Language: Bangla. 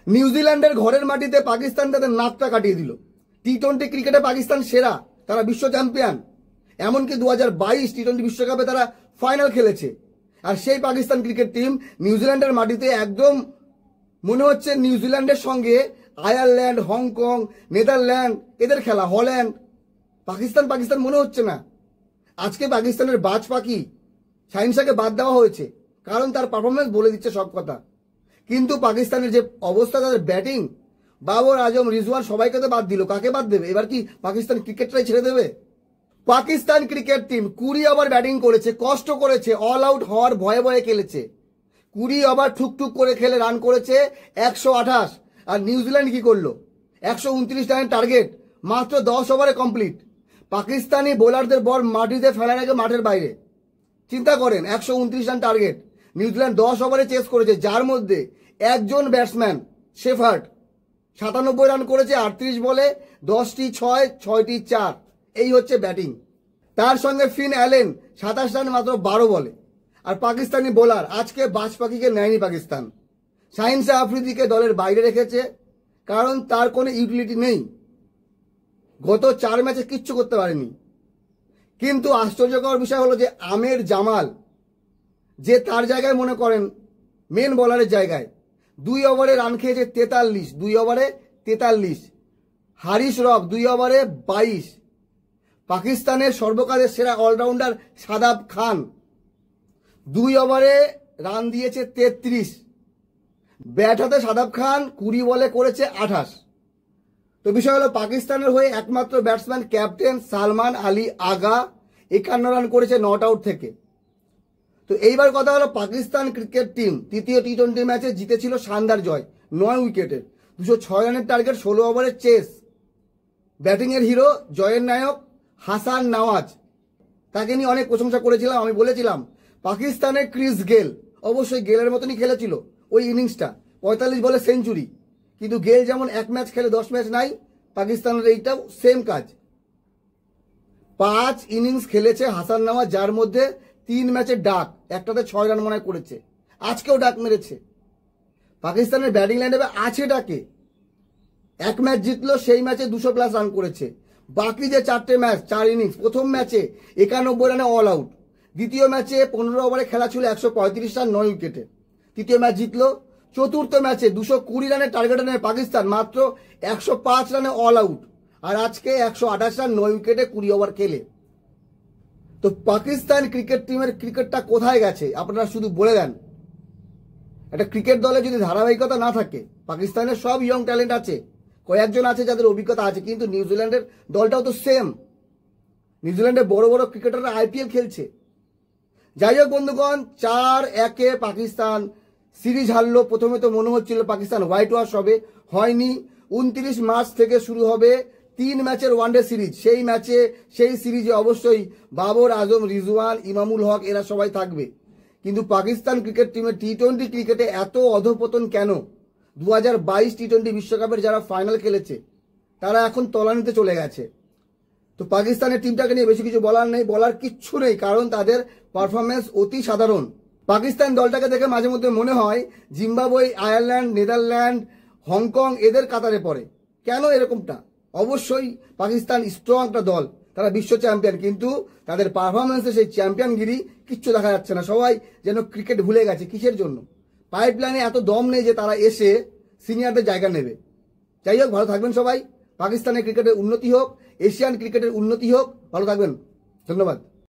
নিউজিল্যান্ডের ঘরের মাটিতে পাকিস্তান তাদের নাকটা কাটিয়ে দিল। টি-20 ক্রিকেটে পাকিস্তান সেরা, তারা বিশ্ব চ্যাম্পিয়ন। এমনকি 2022 টি-20 বিশ্বকাপে তারা ফাইনাল খেলেছে। আর সেই পাকিস্তান ক্রিকেট টিম নিউজিল্যান্ডের মাটিতে একদম মনে হচ্ছে নিউজিল্যান্ডের সঙ্গে আয়ারল্যান্ড, হংকং, নেদারল্যান্ড এদের খেলা, হল্যান্ড। পাকিস্তান পাকিস্তান মনে হচ্ছে না। আজকে পাকিস্তানের বাজ পাখি শাহিন শাহকে বাদ দেওয়া হয়েছে, কারণ তার পারফরমেন্স বলে দিচ্ছে সব কথা। কিন্তু পাকিস্তানের যে অবস্থা, তাদের ব্যাটিং, বাবর আজম, রিজওয়ান সবাইকে তো বাদ দিল, কাকে বাদ দেবে? এবার কি পাকিস্তান ক্রিকেটটাই ছেড়ে দেবে? Pakistan cricket team 20 over batting করেছে, কষ্ট করেছে, অল আউট হওয়ার ভয়ে ভয়ে খেলেছে। 20 ওভার ঠুকঠুক করে খেলে রান করেছে 128। আর নিউজিল্যান্ড কি করলো? 129 রানের টার্গেট, মাত্র 10 ওভারে কমপ্লিট। পাকিস্তানি বোলারদের বল মাটিতে ফেলার আগে মাঠের বাইরে। চিন্তা করেন, 129 রান টার্গেট, নিউজিল্যান্ড 10 ওভারে চেস করেছে, যার মধ্যে একজন ব্যাটসম্যান শেফার্ড 97 রান করেছে 38 বলে, 10টি 6, 6টি 4। এই হচ্ছে ব্যাটিং। তার সঙ্গে ফিন অ্যালেন 27 রান মাত্র 12 বলে। আর পাকিস্তানি বোলার আজকে বাজ পাখিকে নেয়নি পাকিস্তান। শাহিন শাহ আফ্রিদিকে দলের বাইরে রেখেছে, কারণ তার কোনো ইউটিলিটি নেই। গত 4 ম্যাচে কিচ্ছু করতে পারেনি। কিন্তু আশ্চর্যকর বিষয় হলো যে আমের জামাল, যে তার জায়গায় মনে করেন মেন বোলারের জায়গায়, 2 ওভারে রান খেয়েছে 43, 2 ওভারে 43। হারিস রক 2 ওভারে 22। পাকিস্তানের সর্বকালের সেরা অলরাউন্ডার শাদাব খান 2 ওভারে রান দিয়েছে 33। ব্যাট হাতে শাদাব খান 20 বলে করেছে 28। তো বিষয় হলো পাকিস্তানের হয়ে একমাত্র ব্যাটসম্যান ক্যাপ্টেন সালমান আলী আগা 51 রান করেছে নট আউট থেকে। তো এইবার কথা হলো পাকিস্তান ক্রিকেট টিম তৃতীয় টি-20 ম্যাচে জিতেছিল শানদার জয়, 9 উইকেটের, 206 রানের টার্গেট, 16 ওভারের চেস। ব্যাটিংয়ের হিরো, জয়ের নায়ক হাসান নওয়াজ, তাকে নিয়ে অনেক প্রশংসা করেছিলাম। আমি বলেছিলাম পাকিস্তানের ক্রিস গেল অবশ্যই গেলের মতনই খেলেছিল ওই ইনিংসটা, 45 বলে সেঞ্চুরি। কিন্তু গেল যেমন 1 ম্যাচ খেলে 10 ম্যাচ নাই, পাকিস্তানের এইটাও সেম কাজ। 5 ইনিংস খেলেছে হাসান নওয়াজ, যার মধ্যে 3 ম্যাচে ডাক, একটাতে 6 রান মনে করেছে, আজকেও ডাক মেরেছে। পাকিস্তানের ব্যাটিং লাইনআপে আছে ডাকে। 1 ম্যাচ জিতলো, সেই ম্যাচে 200+ রান করেছে। বাকি যে 4টে ম্যাচ, 4 ইনিংস, প্রথম ম্যাচে 91 রানে অল আউট, দ্বিতীয় ম্যাচে 15 ওভারে খেলা ছিল 135 রান, 9 উইকেটে, তৃতীয় ম্যাচ জিতলো। চতুর্থ ম্যাচে 220 রানের টার্গেট নেয় পাকিস্তান, মাত্র 105 রানে অল আউট। আর আজকে 128 রান, 9 উইকেটে, 20 ওভার খেলে। তো পাকিস্তান ক্রিকেট টিমের ক্রিকেটটা কোথায় গেছে আপনারা শুধু বলে দেন। একটা ক্রিকেট দলে যদি ধারাবাহিকতা না থাকে, পাকিস্তানের সব ইয়ং ট্যালেন্ট আছে, কয়েকজন আছে যাদের অভিজ্ঞতা আছে, কিন্তু নিউজিল্যান্ডের দলটাও তো সেম। নিউজিল্যান্ডের বড় বড় ক্রিকেটাররা আইপিএল খেলছে। যাই হোক বন্ধুগণ, 4-1 পাকিস্তান সিরিজ হারলো। প্রথমে তো মনে হচ্ছিল পাকিস্তান হোয়াইট ওয়াশ হবে, হয়নি। 29 মার্চ থেকে শুরু হবে 3 ম্যাচের ওয়ানডে সিরিজ। সেই সিরিজে অবশ্যই বাবর আজম, রিজওয়ান, ইমামুল হক এরা সবাই থাকবে। কিন্তু পাকিস্তান ক্রিকেট টিমের টি-20 ক্রিকেটে এত অধঃপতন কেন? 2022 টি-20 বিশ্বকাপের যারা ফাইনাল খেলেছে তারা এখন তলানিতে চলে গেছে। তো পাকিস্তানের টিমটাকে নিয়ে বেশি কিছু বলার নেই, বলার কিচ্ছু নেই, কারণ তাদের পারফরমেন্স অতি সাধারণ। পাকিস্তান দলটাকে দেখে মাঝে মধ্যে মনে হয় জিম্বাবুয়ে, আয়ারল্যান্ড, নেদারল্যান্ড, হংকং এদের কাতারে পড়ে। কেন এরকমটা? অবশ্যই পাকিস্তান স্ট্রং একটা দল, তারা বিশ্ব চ্যাম্পিয়ন, কিন্তু তাদের পারফরমেন্সে সেই চ্যাম্পিয়নগিরি কিচ্ছু দেখা যাচ্ছে না। সবাই যেন ক্রিকেট ভুলে গেছে। কিসের জন্য? পাইপলাইনে এত দম নেই যে তারা এসে সিনিয়রদের জায়গা নেবে। যাই হোক, ভালো থাকবেন সবাই। পাকিস্তানের ক্রিকেটের উন্নতি হোক, এশিয়ান ক্রিকেটের উন্নতি হোক। ভালো থাকবেন, ধন্যবাদ।